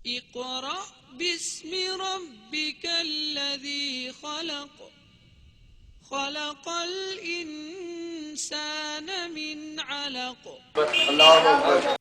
इक़रा बिस्मि रब्बिकल्लज़ी खलक़ खलक़ल इंसान मिन अलक़। अल्लाहु अकबर।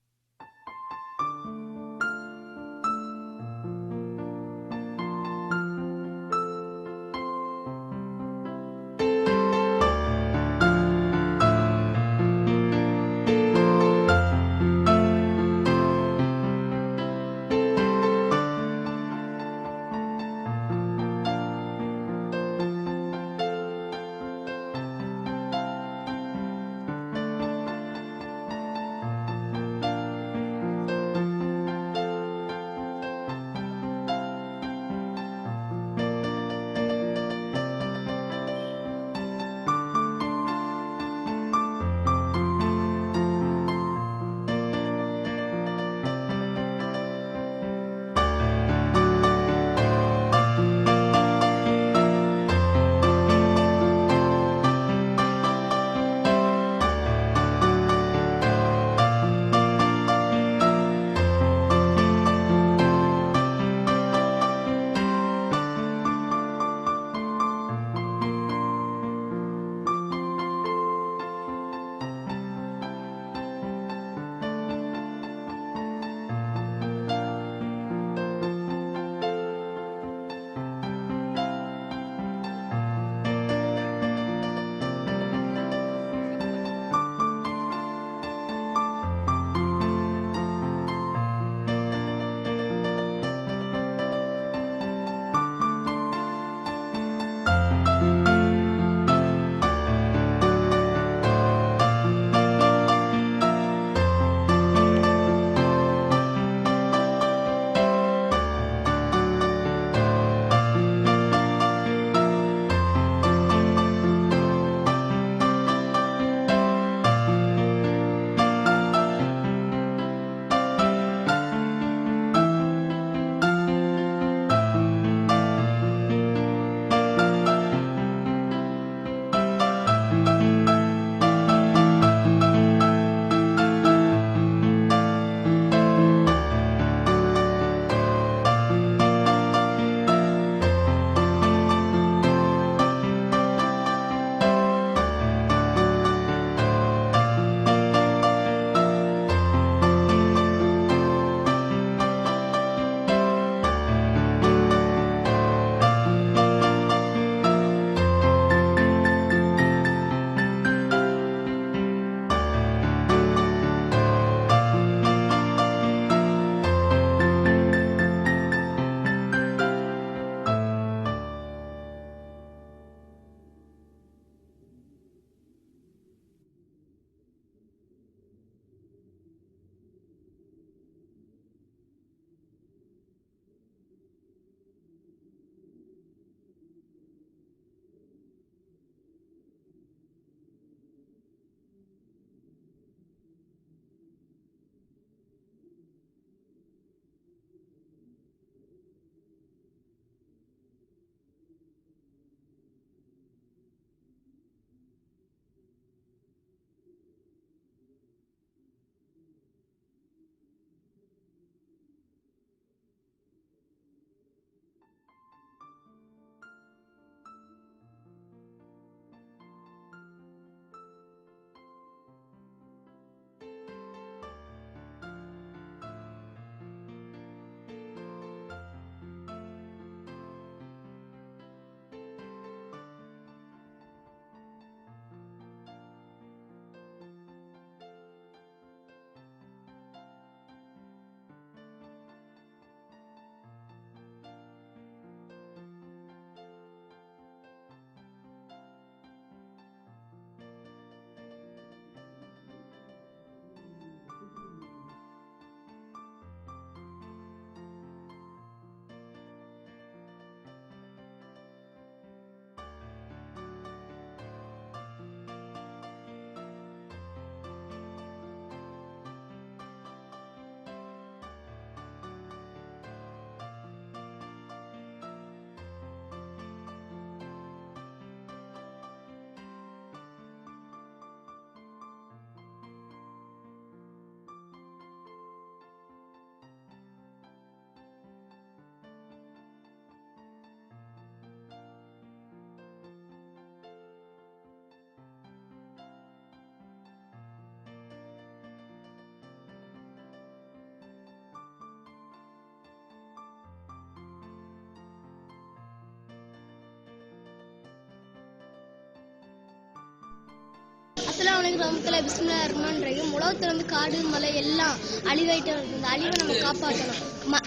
அஸ்ஸலாமு அலைக்கும் வரஹ்மத்துல்லாஹி பிஸ்மில்லாஹிர் ரஹ்மானிர் ரஹீம். உலகத்துல வந்து காடு மலை எல்லாம் அழிவாயிட்டு வருது. இந்த அழிவை நம்ம காப்பாற்றணும்.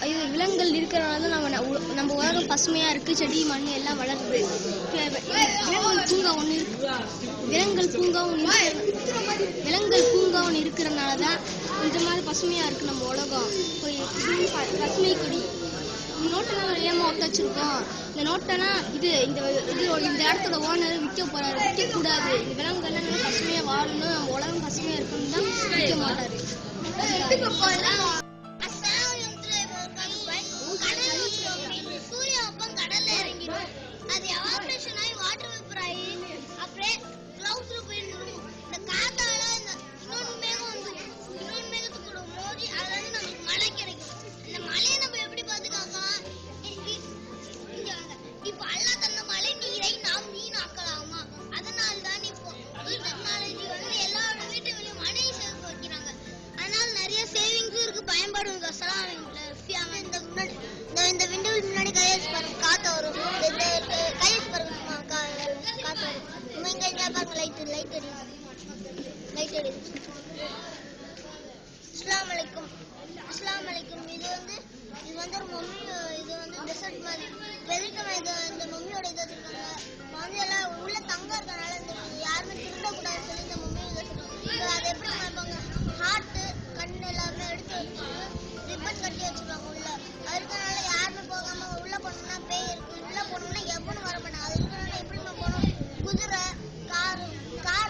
இது விலங்குகள் இருக்கிறனால தான் நம்ம உலகம் பசுமையா இருக்கு. செடி மண் எல்லாம் வளருது. விலங்குகள் பூங்காவும் இருக்கிறனால தான் இந்த மாதிரி பசுமையா இருக்கு நம்ம உலகம். பசுமை கொடி நோட்டெல்லாம் ஏமா ஒட்டச்சிருக்கோம். இந்த நோட்டெல்லாம் இந்த இடத்தோட ஓனர் விற்க போறாரு. விற்க கூடாது. இந்த விலங்குகள்லாம் நல்லா பசுமையா வாழணும். நம்ம உலகம் பசுமையா இருக்குன்னு தான் விற்க மாட்டாரு. இந்த விண்டோஸ் முன்னாடி கையெழுத்து பாருங்க, காத்து வரும். கையெழுத்து பாருங்க, காத்து வரும். இங்க பாருங்க, லைட் எரியுது. அஸ்ஸலாமு அலைக்கும். இது வந்து ஒரு மம்மி. இது வந்து டெசர்ட் மாதிரி இந்த மம்மியோட இது வச்சிருக்காங்க. வந்து எல்லாம் உள்ள தங்க இருக்கனால யாருமே திருடக்கூடாதுன்னு சொல்லி இந்த மம்மி வச்சிருக்காங்க. அதை எப்படி பார்ப்பாங்க, ஹார்ட் கண் எல்லாமே எடுத்து வச்சு ரிப்பன் கட்டி வச்சிருக்காங்க உள்ள. அதுக்கனால யாருமே போகாம உள்ள போனோம்னா பேய் இருக்கு, உள்ள போனோம்னா எவனும் வர மாட்டாங்க. அது இருக்கனால எப்படிமா போனோம், குதிரை கார்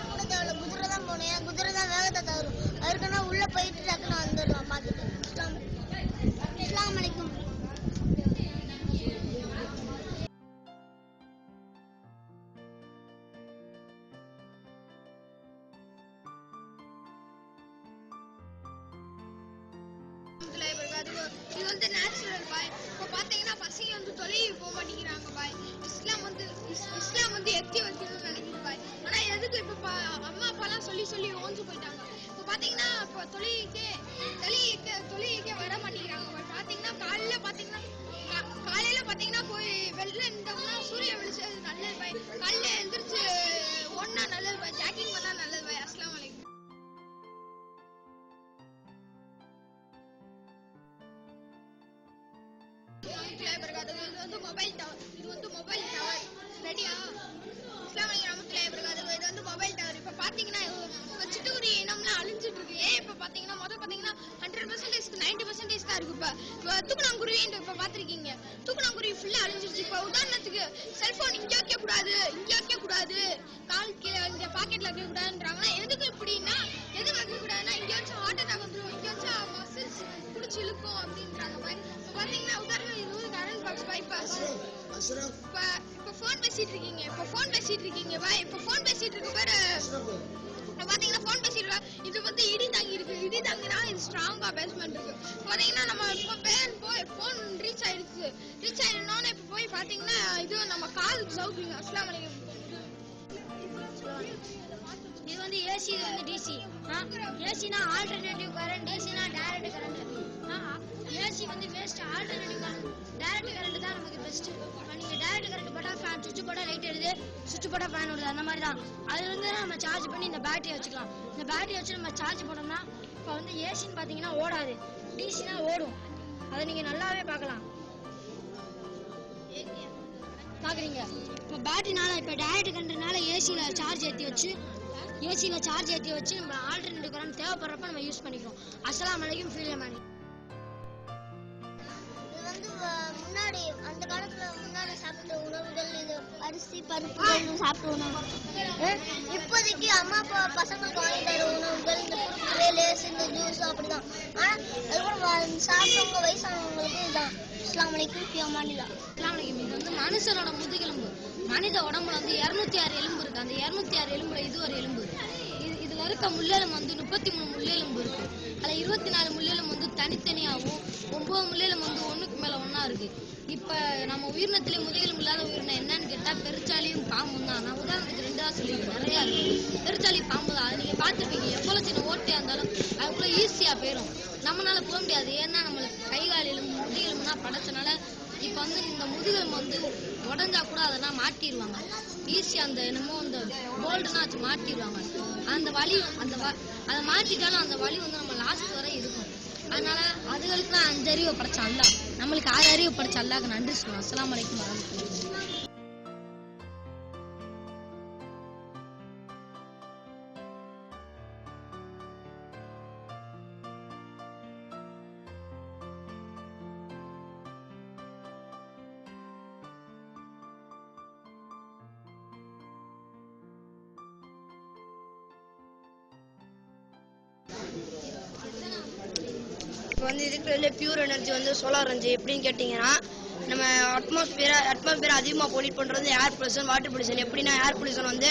கூட தேவையில்ல, குதிரை தான் போகணும். ஏன் குதிரை தான் வேகத்தை தவறும். அதுக்குன்னா உள்ள போயிட்டு டக்குன்னு வந்துடுவான் பார்த்துட்டு. அஸ்ஸலாமு அலைக்கும். இது வந்து நேச்சுரல் பாய். இப்போ பார்த்தீங்கன்னா பசங்க வந்து தொலைவி போக மாட்டேங்கிறாங்க பாய். இஸ்லாம் வந்து எத்தி வைக்கணும்னு நினைக்குது பாய். ஆனால் எதுக்கு இப்போ அம்மா அப்பாலாம் சொல்லி ஓஞ்சு போயிட்டாங்க. இப்போ பார்த்தீங்கன்னா இப்போ தொழிலுக்கே வர மாட்டேங்கிறாங்க பாய். பார்த்தீங்கன்னா காலையில பார்த்தீங்கன்னா போய் வெளில இருந்தோம்னா சூரிய வெளிச்சது நல்லது பாய். காலையில எழுந்திரிச்சு ஒன்னா நல்லது பாய். ஜாக்கிங் பண்ணா நல்லது பாய். அஸ்ஸலாமு அலைக்கும். Mobile tower. இது வந்து மொபைல் டவர். ரெடியா? அஸ்ஸலாமு அலைக்கும் வரஹ்மத்துல்லாஹி வபரகாத்துஹு. இது வந்து மொபைல் டவர். இப்போ பார்த்தீங்கன்னா சிட்டுக்குருவி இனம்லாம் அழிஞ்சிட்டு இருக்கு. இப்போ பார்த்தீங்கன்னா 100% 90% தான் இருக்கு. இப்போ தூக்கணாங்குருவி இப்போ பார்த்துருக்கீங்க. தூக்கணாங்குருவி ஃபுல்லா அழிஞ்சிருச்சு. இப்போ உதாரணத்துக்கு செல்போன் இங்கே வைக்க கூடாது, கால் கீழே இந்த பாக்கெட்ல வைக்க கூடாதுன்றாங்கன்னா எதுக்கு இப்படின்னா, எதுக்கு வைக்க கூடாதுன்னா இங்கே வச்சு ஹார்ட் அட்டாக் வந்துடும், இங்கே வச்சு மசில்ஸ் பிடிச்சி இழுக்கும் அப்படின்றாங்க பாய். இப்போ பார்த்தீங்கன்னா உதாரணம் இது ஒரு கரண்ட் பாக்ஸ் பைபாஸ். இப்போ ஃபோன் பேசிட்டு இருக்கீங்க பாய். இப்போ ஃபோன் பேசிட்டு இருக்க பேரு பாத்தீங்கன்னா ஃபோன் பேசிட்டு இது வந்து இடி தாங்கினா இது ஸ்ட்ராங்கா பேஸ்மெண்ட் இருக்கு. பாத்தீங்கன்னா நம்ம இப்போ ஃபோன் ரீச் ஆயிடுனோன்னு இப்போ போய் பாத்தீங்கன்னா இது நம்ம காதுக்கு சவுக்குங்க. அஸ்ஸலாமு அலைக்கும். இது வந்து ஏசி, இது வந்து டிசி. ஏசினா ஆல்டர்னேட்டிவ் கரண்ட், டிசினா டைரக்ட் கரண்ட். ஏசி வந்து waste, alternative current, direct current தான் நமக்கு பெஸ்ட். நீங்க டைரக்ட் கரண்ட் போட்டா ஃபேன் சுவிட்ச் போட்டா லைட் எரியுது, சுவிட்ச் போட்டா ஃபேன் ஓடுது. அந்த மாதிரி தான். அதுல இருந்து நம்ம சார்ஜ் பண்ணி இந்த பேட்டரி வச்சுக்கலாம். இந்த பேட்டரி வச்சு நம்ம சார்ஜ் போட்டோம்னா இப்போ வந்து ஏசின்னு பாத்தீங்கன்னா ஓடாது, டிசினா ஓடும். அதை நீங்க நல்லாவே பார்க்கலாம். பாக்குறீங்க இப்போ பேட்டரினால, இப்போ டைரக்ட் கரண்ட்னால ஏசியில சார்ஜ் ஏற்றி வச்சு நம்ம ஆல்டர்னேட்டிவ் கரண்ட் தேவைப்படுறப்ப நம்ம யூஸ் பண்ணிக்கிறோம். அஸ்ஸலாமு அலைக்கும் ஃபில்லமானி. இது வந்து முன்னாடி அந்த காலத்துல முன்னாடி சாப்பிட்ட உணவுகள், இது அரிசி பருப்புகள் சாப்பிட்ட உணவு. இப்போதைக்கு அம்மா அப்பா பசங்களுக்கு வாங்கி தர உணவுகள் இந்த குறுக்குலே, லேஸ், இந்த ஜூஸ் அப்படிதான். ஆனா அது கூட சாப்பிட்டவங்க வயசானவங்களுக்கு இதுதான். அஸ்ஸலாமு அலைக்கும் ஃபியமானில்லா. அஸ்ஸலாமு அலைக்கும். இது வந்து மனுஷனோட முதுகெலும்பு. மனித உடம்புல வந்து 206 எலும்பு இருக்கு. அந்த 206 எலும்புல இது ஒரு எலும்பு. இதுல இருக்க முள்ளெலும்பு வந்து 33 முள்ளெலும்பு இருக்கு. அதுல 24 முள்ளெலும்பு வந்து தனித்தனியாகவும் 9 முள்ளெலும்பு வந்து ஒண்ணுக்கு மேல ஒன்னா இருக்கு. இப்ப நம்ம உயிரினத்திலே முதுகெலும்பு இல்லாத உயிரினம் என்னன்னு கேட்டா பெருச்சாலியும் பாம்பும் தான். நான் உதாரணத்துக்கு 2 சொல்லியிருக்கேன். நிறைய இருக்கு. பெருச்சாலி பாம்பு தான். அது நீங்க பாத்துருப்பீங்க. எவ்வளவு சின்ன ஓட்டையா இருந்தாலும் அதுக்குள்ள ஈஸியா போயிடும். நம்மளால போக முடியாது. ஏன்னா நம்மளுக்கு கை கால் எலும்பு முதுகெலும்புனா படைச்சனால இப்ப வந்து இந்த முதுகெலும்பு வந்து உடஞ்சா கூட அதெல்லாம் மாட்டிடுவாங்க. ஈஸியா அந்த என்னமோ இந்த கோல்டுனா வச்சு மாட்டிடுவாங்க. அந்த வலி அதை மாற்றிட்டாலும் அந்த வலி வந்து நம்ம லாஸ்ட் வரை இருக்கும். அதனால அதுகளுக்கு 5 அறிவை படைச்ச அல்லாஹ் நம்மளுக்கு 6 அறிவை படைச்ச அல்லாஹ்க்கு நன்றி சொல்லுவோம். அஸ்ஸலாமு அலைக்கும் வரஹ்மத்துல்லாஹி. இப்போ வந்து இருக்கிறதுல பியூர் எனர்ஜி வந்து சோலார் எனர்ஜி. எப்படின்னு கேட்டிங்கன்னா, நம்ம அட்மாஸ்பியரை அதிகமாக பொல்யூட் பண்ணுறது ஏர் பொல்யூஷன், வாட்டர் பொல்யூஷன். எப்படின்னா ஏர் பொல்யூஷன் வந்து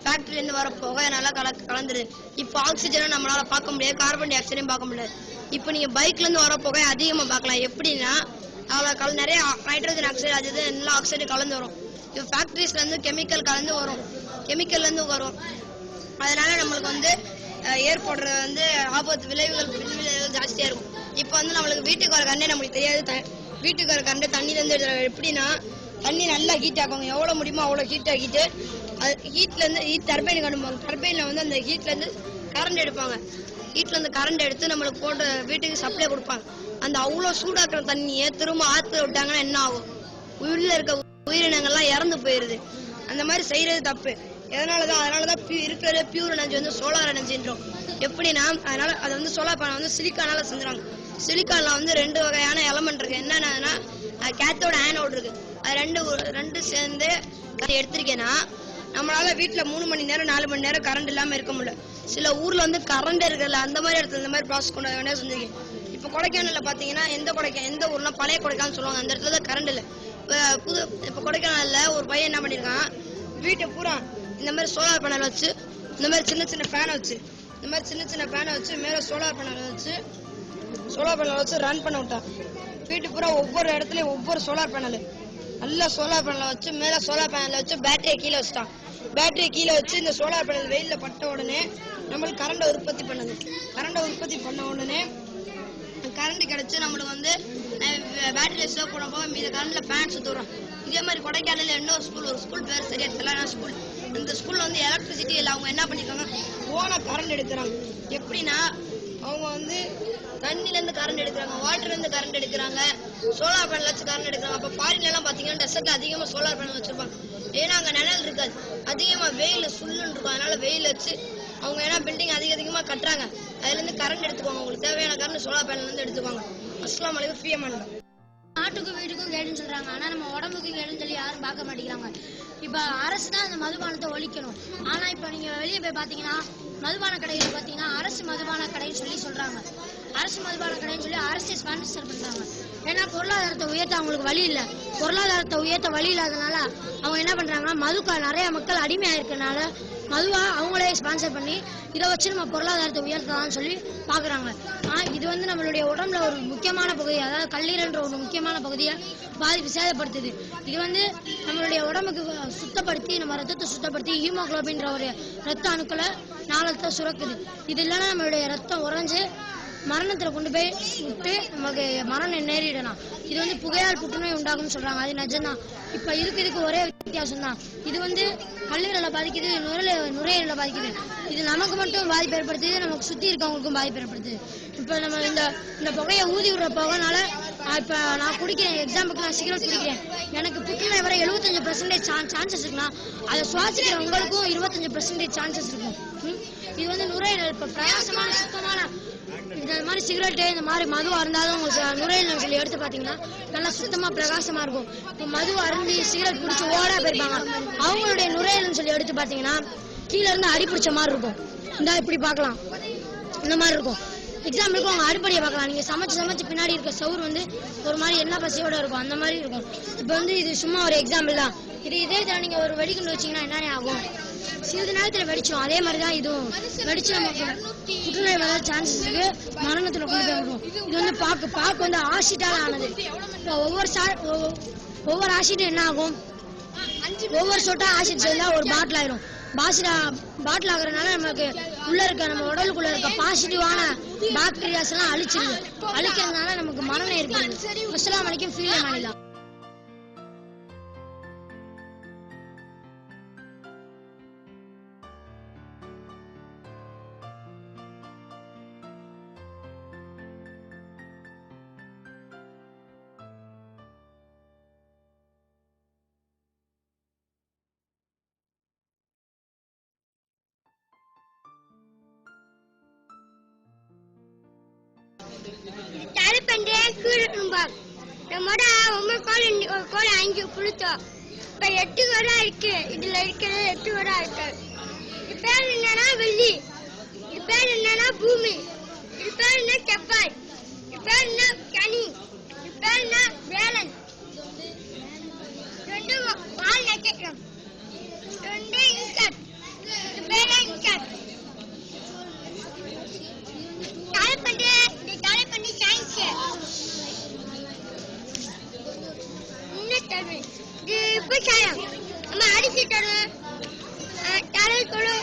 ஃபேக்ட்ரிலேருந்து வர புகை நல்லா கலந்துருது. இப்போ ஆக்சிஜனை நம்மளால் பார்க்க முடியாது, கார்பன் டை ஆக்சைடையும் பார்க்க முடியாது. இப்போ நீங்கள் பைக்லேருந்து வர புகை அதிகமாக பார்க்கலாம். எப்படின்னா அதில் நிறைய நைட்ரஜன் ஆக்சைடு அது எல்லா ஆக்சைடும் கலந்து வரும். இப்போ ஃபேக்ட்ரிஸ்லேருந்து கெமிக்கல் கலந்து வரும், கெமிக்கல்லேருந்து வரும். அதனால நம்மளுக்கு வந்து ஏற்படுறது வந்து ஆபத்து விளைவுகள் ஜாஸ்தியாக இருக்கும். இப்போ வந்து நம்மளுக்கு வீட்டுக்கு வர கரண்டே நம்மளுக்கு தெரியாது. வீட்டுக்கு வர கரண்டே தண்ணியிலேருந்து எடுத்துறாங்க. எப்படின்னா தண்ணி நல்லா ஹீட் ஆக்குவாங்க, எவ்வளோ முடியுமோ அவ்வளோ ஹீட் ஆக்கிட்டு அது ஹீட்லேருந்து டர்பைனுக்கு அனுப்புவாங்க. டர்பைனில் வந்து அந்த ஹீட்லேருந்து கரண்ட் எடுப்பாங்க. ஹீட்லேருந்து கரண்ட் எடுத்து நம்மளுக்கு போட்டு வீட்டுக்கு சப்ளை கொடுப்பாங்க. அந்த அவ்வளோ சூடாக்குற தண்ணியை திரும்ப ஆற்றுல விட்டாங்கன்னா என்ன ஆகும்? உள்ள இருக்க உயிரினங்கள்லாம் இறந்து போயிடுது. அந்த மாதிரி செய்கிறது தப்பு. அதனாலதான் இருக்கிற பியூர் எனர்ஜி வந்து சோலார் எனர்ஜின்றோம். எப்படின்னா அதை வந்து சோலார் பேனல் வந்து சிலிக்கானால செஞ்சுறாங்க. சிலிக்கான்ல வந்து 2 வகையான எலமெண்ட் இருக்கு. என்னன்னா கேத்தோட ஆனோட் இருக்கு. அது ரெண்டு சேர்ந்து எடுத்திருக்கேன்னா நம்மளால வீட்டுல 3 மணி நேரம் 4 மணி நேரம் கரண்ட் இல்லாம இருக்க முடியல. சில ஊர்ல வந்து கரண்ட் இருக்குல்ல, அந்த மாதிரி இடத்துல இந்த மாதிரி ப்ராசஸ் கொண்டு வேண்டிய செஞ்சிருக்கேன். இப்ப கொடைக்கானல்ல பாத்தீங்கன்னா எந்த ஊர்னா பழைய கொடைக்கானல் சொல்லுவாங்க, அந்த இடத்துல தான் கரண்ட் இல்லை. இப்ப கொடைக்கானல்ல ஒரு பையன் என்ன பண்ணிருக்கான், வீட்டை பூரா இந்த மாதிரி சோலார் பேனல் வச்சு, இந்த மாதிரி சின்ன சின்ன பேனை வச்சு மேல சோலார் பேனல் வச்சு ரன் பண்ண விட்டான். வீட்டு பூரா ஒவ்வொரு இடத்துலயும் ஒவ்வொரு சோலார் பேனல், நல்ல சோலார் பேனல் வச்சு மேல சோலார் பேனல் வச்சு பேட்டரியை கீழே வச்சுட்டான். பேட்டரியை கீழே வச்சு இந்த சோலார் பேனல் வெயில பட்ட உடனே நம்மளுக்கு கரண்டை உற்பத்தி பண்ணுது. கரண்டை உற்பத்தி பண்ண உடனே கரண்ட் கிடைச்சு நம்மளுக்கு வந்து பேட்டரியில சேவ் பண்ண போக மீத கரண்ட்ல ஃபேன் சுத்துறோம். இதே மாதிரி கொடைக்கானல்ல இன்னொரு ஒரு ஸ்கூல் பேர் சரியா தெரியல ஸ்கூல். இந்த ஸ்கூல்ல வந்து எலக்ட்ரிசிட்டி இல்லை, அவங்க என்ன பண்ணிருக்காங்க, ஓனா கரண்ட் எடுக்கிறாங்க. எப்படின்னா அவங்க வந்து தண்ணில இருந்து கரண்ட் எடுக்கிறாங்க, வாட்டர்ல இருந்து கரண்ட் எடுக்கிறாங்க, சோலார் பேனல் வச்சு கரண்ட் எடுக்கிறாங்க. அப்ப ஃபாரின்ல எல்லாம் பாத்தீங்கன்னா டெசர்ட்ல அதிகமா சோலார் பேனல் வச்சிருப்பாங்க. ஏன்னா அங்க நிழல் இருக்காது, அதிகமா வெயில் சுல்லுன்னு இருக்கும். அதனால வெயில் வச்சு அவங்க ஏன்னா பில்டிங் அதிகமா கட்டுறாங்க, அதுல இருந்து கரண்ட் எடுத்துக்குவாங்க. உங்களுக்கு தேவையான கரண்ட் சோலார் பேனல் இருந்து எடுத்துக்குவாங்க. அஸ்ஸலாமு அலைக்கும், ஃபியமான். நாட்டுக்கும் வீட்டுக்கும் கேடுன்னு சொல்றாங்க, ஆனா நம்ம உடம்புக்கு கேடுன்னு சொல்லி யாரும் பார்க்க மாட்டேங்கிறாங்க. இப்ப அரசு தான் அந்த மதுபானத்தை ஒழிக்கணும். ஆனா இப்ப நீங்க வெளியே போய் பாத்தீங்கன்னா மதுபான கடைகள் பாத்தீங்கன்னா அரசு மதுபான கடைன்னு சொல்றாங்க. அரசு மதுபான கடைன்னு சொல்லி அரசே ஸ்பான்சர் பண்றாங்க. ஏன்னா பொருளாதாரத்தை உயர்த்த அவங்களுக்கு வழி இல்லை. பொருளாதாரத்தை உயர்த்த வழி இல்லாதனால அவங்க என்ன பண்றாங்கன்னா மதுக்கா நிறைய மக்கள் அடிமையா இருக்கனால மதுவா அவங்களே ஸ்பான்சர் பண்ணி இதை வச்சு நம்ம பொருளாதாரத்தை உயர்த்தலாம்னு சொல்லி பாக்குறாங்க. இது வந்து நம்மளுடைய உடம்புல ஒரு முக்கியமான பகுதி, அதாவது கல்லீரல்ன்ற ஒரு முக்கியமான பகுதியை பாதிப்பு சேதப்படுத்துது. இது வந்து நம்மளுடைய உடம்புக்கு சுத்தப்படுத்தி நம்ம ரத்தத்தை சுத்தப்படுத்தி ஹீமோகுளோபின்ற ஒரு ரத்த அணுக்களை நாளத்தை சுரக்குது. இது இல்லைன்னா நம்மளுடைய ரத்தம் உறைஞ்சு மரணத்துல கொண்டு போய் விட்டு நமக்கு மரணம் நேரிடலாம். இது வந்து புகையால் புற்றுநோய் உண்டாகும்னு சொல்றாங்க, அது நிஜம்தான். இப்ப இதுக்கு ஒரே வித்தியாசம் தான். இது வந்து கல்லீரலை பாதிக்குது, நுரையீரலை பாதிக்குது. இது நமக்கு மட்டும் பாதிப்பு ஏற்படுத்துது, நமக்கு சுத்தி இருக்கவங்களுக்கும் பாதிப்பு ஏற்படுத்துது. இப்ப நம்ம இந்த புகையை ஊதி விடுற புகைனால இப்ப நான் குடிக்கிறேன், எக்ஸாம்பிளுக்கு நான் சிகரெட் குடிக்கிறேன், எனக்கு புற்றுநோய் வர 75% சான்சஸ் இருக்குன்னா அதை சுவாசிக்கிற உங்களுக்கும் 25% சான்சஸ் இருக்கும். இது வந்து நுரையீரல் இப்ப பிரகாசமான சுத்தமான இந்த மாதிரி சிகரெட்டு இந்த மாதிரி மதுவா இருந்தாலும் நுரையீரல் சொல்லி எடுத்து பாத்தீங்கன்னா நல்லா சுத்தமா பிரகாசமா இருக்கும். இப்போ மது அருந்தி சிகரெட் பிடிச்சி ஓடா போயிருப்பாங்க, அவங்களுடைய நுரையீரல் சொல்லி எடுத்து பாத்தீங்கன்னா கீழே இருந்து அடி பிடிச்ச மாதிரி இருக்கும். இந்த இப்படி பார்க்கலாம், இந்த மாதிரி இருக்கும். எக்ஸாம்பிளுக்கு அவங்க அடுப்படியை பார்க்கலாம். நீங்க சமைச்சு பின்னாடி இருக்க சவுறு வந்து ஒரு மாதிரி என்ன பசியோட இருக்கும், அந்த மாதிரி இருக்கும். இப்போ வந்து இது சும்மா ஒரு எக்ஸாம்பிள் தான். இதே தவிர நீங்க ஒரு வெடிகுண்டு வச்சீங்கன்னா என்ன ஆகும், சிறிது நேரத்துல வெடிச்சிடும். அதே மாதிரிதான் இதுவும் வெடிச்சு நமக்கு புற்றுநோய் வர சான்சஸ் இருக்கு, மரணத்துல கொண்டு போய் விடும். இது வந்து பாக்கு வந்து ஆசிட்டால ஆனது. ஒவ்வொரு ஆசிட்டும் என்ன ஆகும், ஒவ்வொரு சொட்டா ஆசிட் சேர்ந்தா ஒரு பாட்டில் ஆயிரும். பாட்டில் ஆகுறதுனால நமக்கு உள்ள இருக்க நம்ம உடலுக்குள்ள இருக்க பாசிட்டிவான பாக்டீரியாஸ் எல்லாம் அழிச்சிருது. அழிக்கிறதுனால நமக்கு மரணம் ஏற்படுது. அஸ்ஸலாமு அலைக்கும், ஃபியமான். தலைப்பண்டே கீழே நம்மோட ஒவ்வொரு கோழி 5 புழுத்தோம். இப்ப 8 கோடா இருக்கு. இதுல இருக்கிறது 8 கோடா இருக்கு. இது பேர் என்னன்னா வெள்ளி, இது பேர் என்னன்னா பூமி, இது பேர் என்ன செவ்வாய், இது பேர் என்ன சனி, இது பேர் என்ன வேலன். 2 வால் நட்சத்திரம், 2 இன்கட், இது பேர் இன்கட். தலைப்பண்டே இந்த தலைப்பண்டி சயின்ஸ் இது விவசாயம். நம்ம அரிசி தரும் தலைக்குழு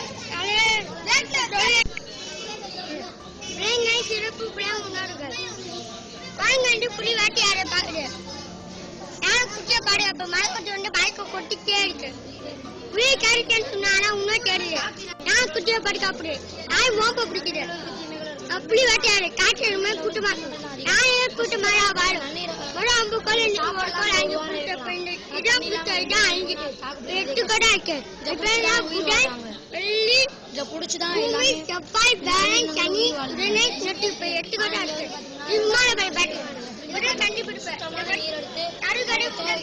சிறப்பு முன்னோர்கள் குழந்தை புலி வேட்டையாட பாக்குது. யாரும் குட்டிய பாடு அப்ப மழை கொஞ்சம் வந்து மயக்க கொட்டிட்டே இருக்கு. புலி கேரக்டர்னு சொன்னா இன்னும் தெரியல. நான் குட்டிய படுக்க அப்படி நாய் மோப்ப பிடிக்குது. புலி வேட்டையாடு காய்ச்சல் கூட்டமா நான் கூட்டமா வாழும். ஒரு 50 கோழி 5 இதான் 8 கோடா இருக்கு. வெள்ளி புடிச்சுதான் செவ்வாய் வேலன் சனி உடனே 8 கோடா இருக்கு. விமான பேட்டரி கண்டுபிடிப்பேன்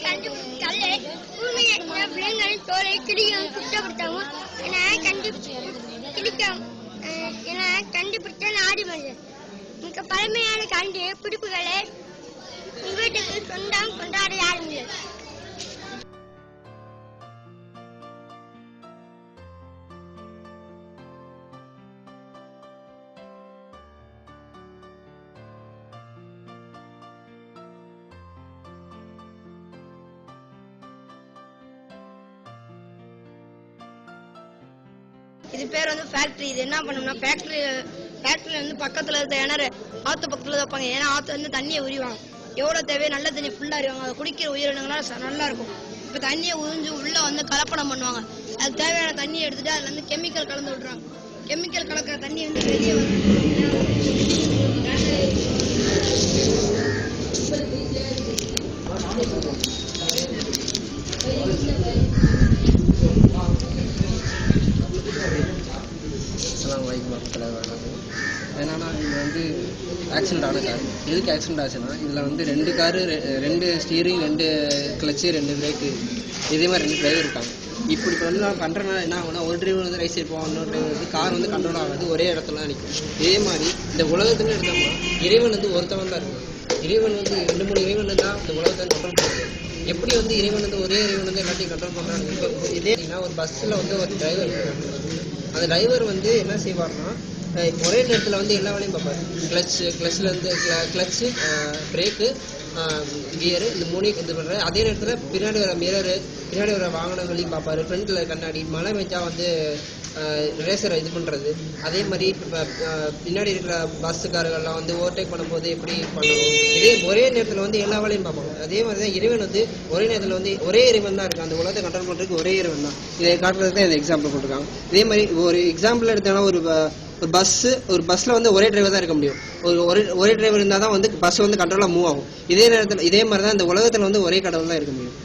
கண்டுபிடிச்சாலே பூமியை விலங்குகளின் தோலை கிடியும் சுத்தப்படுத்தவும் என கண்டுபிடிச்ச நாடு மனிதன். மிக பழமையான கண்டுபிடிப்புகளை வீட்டுக்கு சொந்தம் கொண்டாட யாருங்க. இது பேர் வந்து ஃபேக்டரி. இது என்ன பண்ணோம்னா ஃபேக்டரியில வந்து பக்கத்துல இருக்க கிணறு ஆத்து பக்கத்துல வைப்பாங்க. ஏன்னா ஆத்து வந்து தண்ணியை உரிவாங்க. எவ்வளவு தேவையோ நல்ல தண்ணி ஃபுல்லா அறிவாங்க. அதை குடிக்கிற உயிரினங்களாம் நல்லா இருக்கும். இப்ப தண்ணியை உறிஞ்சு உள்ள வந்து கலப்படம் பண்ணுவாங்க. அதுக்கு தேவையான தண்ணியை எடுத்துட்டு அதுல வந்து கெமிக்கல் கலந்து விடுறாங்க. கெமிக்கல் கலக்கிற தண்ணி வந்து வெளியே என்னன்னா இது வந்து ஆக்சிடென்ட் ஆன கார். எதுக்கு ஆக்சிடென்ட் ஆச்சுன்னா இதில் வந்து 2 காரு 2 ஸ்டீரிங் 2 கிளச்சு 2 பிரேக்கு இதே மாதிரி 2 டிரைவர் இருக்காங்க. இப்படி பண்ணுறதுனால என்ன ஆகுனா ஒரு டிரைவர் வந்து ரைட் சைடு போவாங்க, இன்னொரு டிரைவர் வந்து கார் வந்து கண்ட்ரோல் ஆகாது, ஒரே இடத்துல தான் நிற்கும். இதே மாதிரி இந்த உலகத்துல எடுத்தோம்னா இறைவன் வந்து ஒருத்தவன் தான் இருக்கும். இறைவன் வந்து 2-3 இறைவன் தான் இந்த உலகத்தை கண்ட்ரோல் பண்ணுறது. எப்படி வந்து இறைவன் வந்து ஒரே இறைவன் வந்து எல்லாத்தையும் கண்ட்ரோல் பண்ணுறாங்க. இப்போ இதே ஒரு பஸ்ஸில் வந்து ஒரு டிரைவர் இருக்காங்க. அந்த டிரைவர் வந்து என்ன செய்வார்னா ஒரே நேரத்தில் வந்து எல்லா வேலையும் பார்ப்பார். கிளச்சிலேருந்து கிளச்சு பிரேக்கு கியரு இந்த 3 இது பண்ணுறாரு. அதே நேரத்தில் பின்னாடி வர மிரரு பின்னாடி வர வாகனங்களையும் பார்ப்பார். ஃப்ரண்ட்டில் கண்ணாடி மழை பெஞ்சா வந்து ரேசரை இது பண்ணுறது. அதே மாதிரி இப்போ பின்னாடி இருக்கிற பஸ்ஸுக்காரர்கள்லாம் வந்து ஓவர்டேக் பண்ணும்போது எப்படி பண்ணணும். இதே ஒரே நேரத்தில் வந்து எல்லா வேலையும் பார்ப்பாங்க. அதே மாதிரி தான் இறைவன் வந்து ஒரே நேரத்தில் வந்து ஒரே இறைவன் தான் இருக்கான். அந்த உலகத்தை கண்ட்ரோல் பண்ணுறதுக்கு ஒரே இறைவன் தான். இதை காட்டுறது தான் இந்த எக்ஸாம்பிள் போட்டிருக்காங்க. இதே மாதிரி ஒரு எக்ஸாம்பிள் எடுத்தோன்னா ஒரு பஸ்ஸில் வந்து ஒரே டிரைவர் தான் இருக்க முடியும். ஒரே டிரைவர் இருந்தால் தான் வந்து பஸ் வந்து கண்ட்ரோலாக மூவ் ஆகும். இதே நேரத்தில் இதே மாதிரி தான் இந்த உலகத்தில் வந்து ஒரே கடவுள் தான் இருக்க முடியும்.